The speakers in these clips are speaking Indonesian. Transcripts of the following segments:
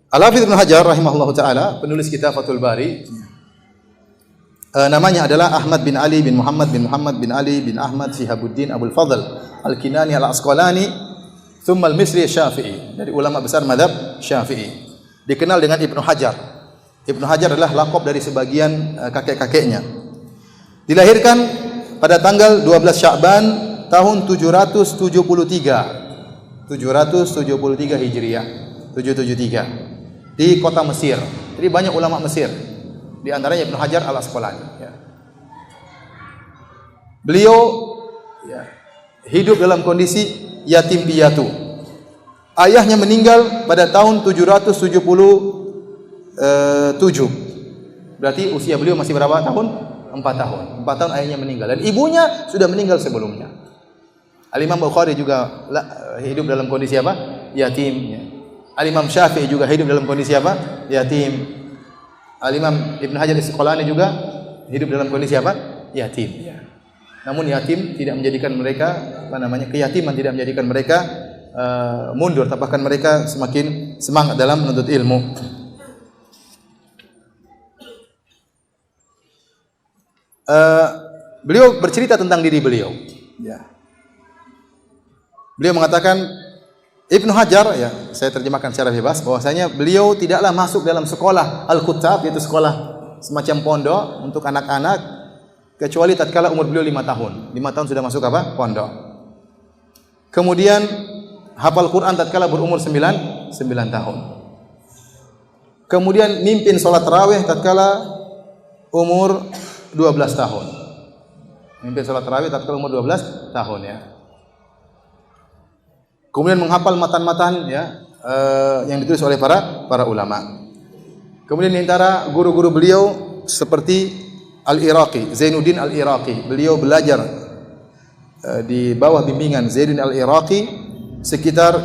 Al-Hafidz Ibnu Hajar rahimahullahu taala, penulis kitab Fathul Bari, namanya adalah Ahmad bin Ali bin Muhammad bin Ali bin Ahmad Shihabuddin Abdul Fadl Al-Kinani Al-Asqalani thumma Al-Misri Syafi'i, dari ulama besar mazhab Syafi'i. Dikenal dengan Ibnu Hajar. Ibnu Hajar adalah lakop dari sebagian kakek-kakeknya. Dilahirkan pada tanggal 12 Sya'ban tahun 773 Hijriah, 773 di kota Mesir. Jadi banyak ulama Mesir, di antaranya Ibnu Hajar Al-Asqalani. Ya. Beliau hidup dalam kondisi yatim piatu. Ayahnya meninggal pada tahun 777. Berarti usia beliau masih berapa tahun? 4 tahun. 4 tahun ayahnya meninggal, dan ibunya sudah meninggal sebelumnya. Al-Imam Bukhari juga hidup dalam kondisi apa? Yatim. Ya. Al-Imam Syafi'i juga hidup dalam kondisi apa? Yatim. Al-Imam Ibnu Hajar Al-Asqalani juga hidup dalam kondisi apa? Yatim. Ya. Namun yatim tidak menjadikan mereka, keyatiman tidak menjadikan mereka mundur, bahkan mereka semakin semangat dalam menuntut ilmu. Beliau bercerita tentang diri beliau. Ya. Beliau mengatakan, Ibnu Hajar, ya, saya terjemahkan secara bebas, bahwasanya beliau tidaklah masuk dalam sekolah al-kutab, yaitu sekolah semacam pondok untuk anak-anak, kecuali tatkala umur beliau 5 tahun. 5 tahun sudah masuk apa? Pondok. Kemudian hafal Quran tatkala berumur 9 tahun. Kemudian mimpin salat tarawih tatkala umur 12 tahun. Mimpin salat tarawih tatkala umur 12 tahun, ya. Kemudian menghafal matan-matan, ya, yang ditulis oleh para ulama. Kemudian di antara guru-guru beliau seperti Al-Iraqi, Zainuddin Al-Iraqi. Beliau belajar di bawah bimbingan Zainuddin Al-Iraqi sekitar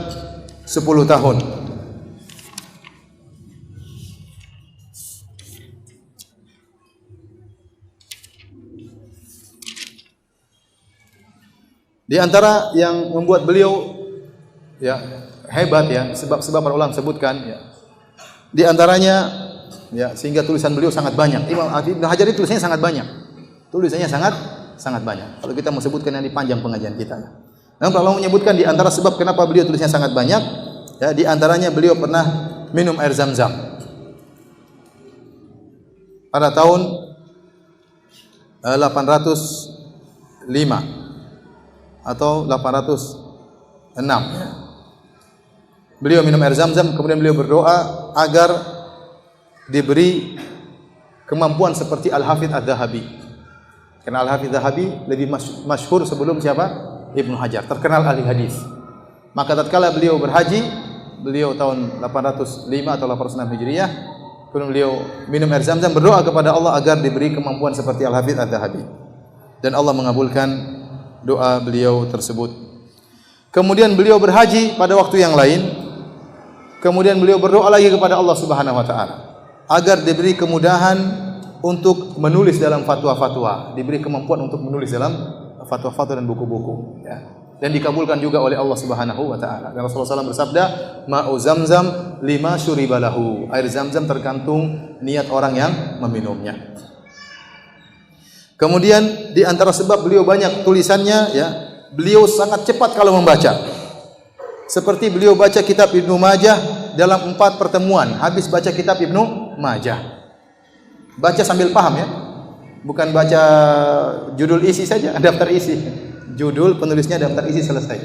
10 tahun. Di antara yang membuat beliau hebat, sebab-sebab para ulama sebutkan, di antaranya, sehingga tulisan beliau sangat banyak. Imam Ibnu Hajar itu tulisannya sangat banyak. Tulisannya sangat banyak. Kalau kita mau sebutkan yang panjang pengajian kita. Namun para ulama menyebutkan di antara sebab kenapa beliau tulisannya sangat banyak, di antaranya beliau pernah minum air Zam-Zam. Pada tahun 805 atau 806. Beliau minum air Zam-Zam, kemudian beliau berdoa agar diberi kemampuan seperti Al-Hafidz Adz-Dzahabi. Karena Al-Hafidz Adz-Dzahabi lebih masyhur sebelum siapa? Ibnu Hajar, terkenal ahli hadis. Maka tatkala beliau berhaji, beliau tahun 805 atau 806 Hijriah, kemudian beliau minum air Zam-Zam, berdoa kepada Allah agar diberi kemampuan seperti Al-Hafidz Adz-Dzahabi. Dan Allah mengabulkan doa beliau tersebut. Kemudian beliau berhaji pada waktu yang lain. Kemudian beliau berdoa lagi kepada Allah Subhanahu wa taala agar diberi kemudahan untuk menulis dalam fatwa-fatwa, diberi kemampuan untuk menulis dalam fatwa-fatwa dan buku-buku, ya. Dan dikabulkan juga oleh Allah Subhanahu wa taala. Dan Rasulullah SAW bersabda, "Ma'u Zamzam lima syuribalahu." Air Zam-Zam tergantung niat orang yang meminumnya. Kemudian di antara sebab beliau banyak tulisannya, beliau sangat cepat kalau membaca. Seperti beliau baca kitab Ibnu Majah dalam 4 pertemuan, habis baca kitab Ibnu Majah. Baca sambil paham, ya. Bukan baca judul isi saja, daftar isi. Judul, penulisnya, daftar isi, selesai.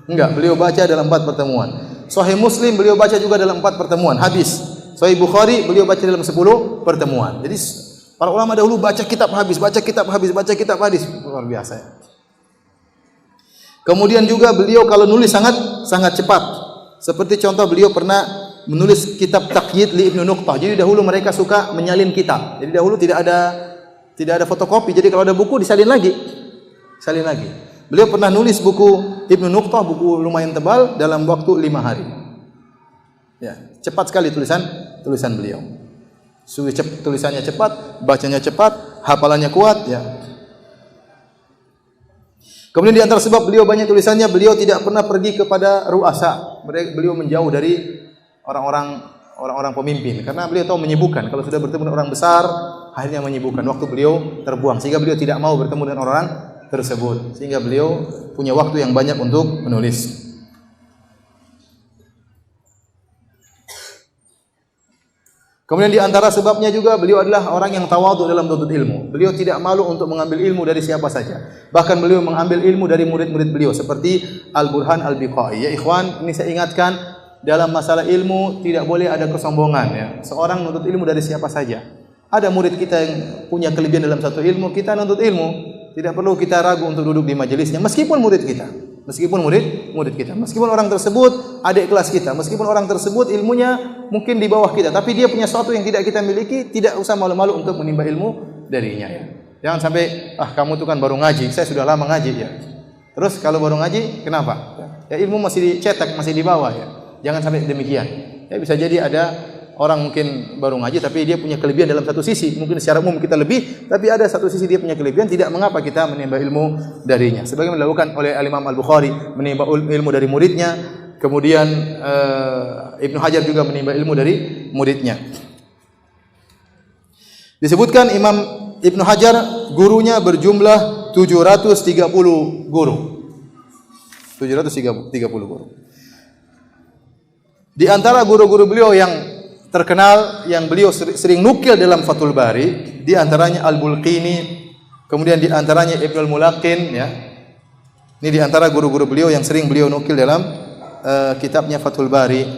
Enggak, beliau baca dalam 4 pertemuan. Sahih Muslim beliau baca juga dalam 4 pertemuan, habis. Sahih Bukhari beliau baca dalam 10 pertemuan. Jadi para ulama dahulu baca kitab habis, baca kitab habis, baca kitab hadis, luar biasa, ya. Kemudian juga beliau kalau nulis sangat cepat. Seperti contoh beliau pernah menulis kitab Taqyid li Ibnu Nuqtah. Jadi dahulu mereka suka menyalin kitab. Jadi dahulu tidak ada fotokopi. Jadi kalau ada buku disalin lagi. Beliau pernah nulis buku Ibnu Nuqtah, buku lumayan tebal, dalam waktu 5 hari. Ya, cepat sekali tulisan beliau. Tulisannya cepat, bacanya cepat, hafalannya kuat, ya. Kemudian di antara sebab beliau banyak tulisannya, beliau tidak pernah pergi kepada ru'asa. Beliau menjauh dari orang-orang orang-orang pemimpin karena beliau tahu menyibukkan. Kalau sudah bertemu dengan orang besar, akhirnya menyibukkan. Waktu beliau terbuang sehingga beliau tidak mau bertemu dengan orang tersebut. Sehingga beliau punya waktu yang banyak untuk menulis. Kemudian di antara sebabnya juga beliau adalah orang yang tawadhu dalam menuntut ilmu. Beliau tidak malu untuk mengambil ilmu dari siapa saja. Bahkan beliau mengambil ilmu dari murid-murid beliau seperti Al-Burhan Al-Biqai. Ya ikhwan, ini saya ingatkan dalam masalah ilmu tidak boleh ada kesombongan ya. Seorang menuntut ilmu dari siapa saja. Ada murid kita yang punya kelebihan dalam satu ilmu, kita menuntut ilmu. Tidak perlu kita ragu untuk duduk di majelisnya meskipun murid kita. Meskipun murid kita, meskipun orang tersebut adik kelas kita, meskipun orang tersebut ilmunya mungkin di bawah kita, tapi dia punya sesuatu yang tidak kita miliki, tidak usah malu-malu untuk menimba ilmu darinya ya. Jangan sampai kamu tuh kan baru ngaji, saya sudah lama ngaji ya. Terus kalau baru ngaji, kenapa? Ya ilmu masih dicetak, masih di bawah ya. Jangan sampai demikian. Ya bisa jadi ada orang mungkin baru ngaji tapi dia punya kelebihan dalam satu sisi. Mungkin secara umum kita lebih, tapi ada satu sisi dia punya kelebihan, tidak mengapa kita menimba ilmu darinya. Sebagaimana dilakukan oleh Al-Imam Al-Bukhari, menimba ilmu dari muridnya, kemudian Ibnu Hajar juga menimba ilmu dari muridnya. Disebutkan Imam Ibnu Hajar gurunya berjumlah 730 guru. 730 guru. Di antara guru-guru beliau yang terkenal yang beliau sering nukil dalam Fathul Bari, di antaranya Al-Bulqini, kemudian di antaranya Ibnu Al-Mulaqin ya. Ini di antara guru-guru beliau yang sering beliau nukil dalam kitabnya Fathul Bari.